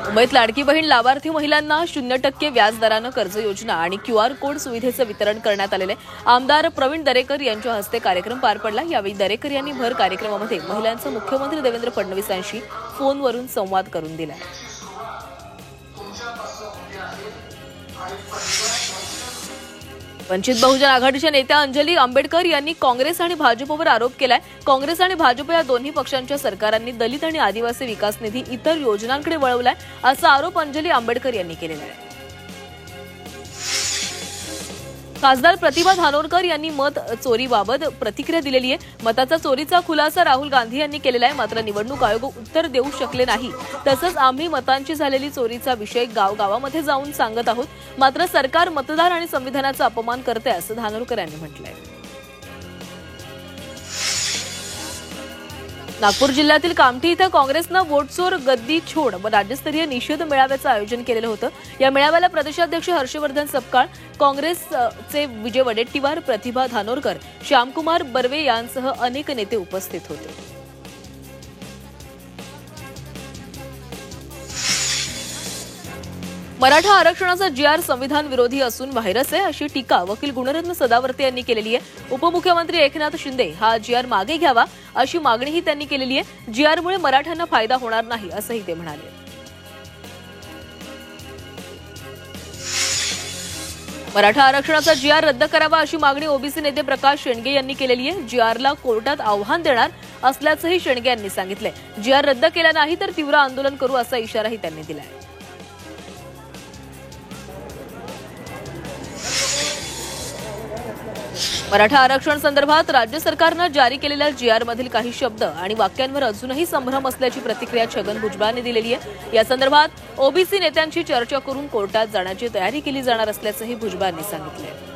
मुंबईत लाडकी बहीण लाभार्थी महिलांना 0% व्याजदरानं कर्ज योजना आणि QR कोड सुविधेचं वितरण करण्यात आलेले आमदार प्रवीण दरेकर यांच्या हस्ते कार्यक्रम पार पडला। यावेळी दरेकर यांनी भर कार्यक्रमामध्ये महिलांचा मुख्यमंत्री देवेंद्र फडणवीसांशी फोनवरून संवाद करून दिला। वंचित बहुजन आघाडीच्या नेत्या अंजली आंबेडकर यांनी काँग्रेस आणि भाजपवर आरोप केलाय। काँग्रेस आणि भाजप या दोन्ही पक्षांच्या सरकारांनी दलित आणि आदिवासी विकास निधी इतर योजनांकडे वळवलाय असा आरोप अंजली आंबेडकर यांनी केलेला आहे। खासदार प्रतिभा धानोरकर यांनी मत चोरीबाबत प्रतिक्रिया दिलेली आहे। मताचा चोरीचा खुलासा राहुल गांधी यांनी केलेला आहे, मात्र निवडणूक आयोग उत्तर देऊ शकले नाही। तसंच आम्ही मतांची झालेली चोरीचा विषय गावामध्ये जाऊन सांगत आहोत, मात्र सरकार मतदार आणि संविधानाचा अपमान करते असं धानोरकर यांनी म्हटलंय। नागपूर जिल्ह्यातील कामठी इथं काँग्रेसनं वोट चोर गद्दी छोड राज्यस्तरीय निषेध मेळाव्याचं आयोजन केलेलं होतं। या मेळाव्याला प्रदेशाध्यक्ष हर्षवर्धन सपकाळ, काँग्रेसचे विजय वडेट्टीवार, प्रतिभा धानोरकर, श्यामकुमार बर्वे यांसह अनेक नेते उपस्थित होते। मराठा आरक्षणाचा GR संविधान विरोधी असून व्हायरस आहे अशी टीका वकील गुणरत्न सदावर्ते यांनी केलेली आहे। उपमुख्यमंत्री एकनाथ शिंदे हा GR मागे घ्यावा अशी मागणीही त्यांनी केलेली आहे। GR मुळे मराठ्यांना फायदा होणार नाही असंही ते म्हणाले। मराठा आरक्षणाचा GR रद्द करावा अशी मागणी ओबीसी नेते प्रकाश शेंडगे यांनी केलेली आहे। GRला कोर्टात आव्हान देणार असल्याचंही शेंडगे यांनी सांगितलंय। GR रद्द केला नाही तर तीव्र आंदोलन करू असा इशाराही त्यांनी दिलाय। मराठा आरक्षण संदर्भात राज्य सरकारनं जारी केलेल्या GR मधील काही शब्द आणि वाक्यांवर अजूनही संभ्रम असल्याची प्रतिक्रिया छगन भुजबळांनी दिलेली आहे। या संदर्भात ओबीसी नेत्यांची चर्चा करून कोर्टात जाण्याची तयारी केली जाणार असल्याचंही भुजबळांनी सांगितलं।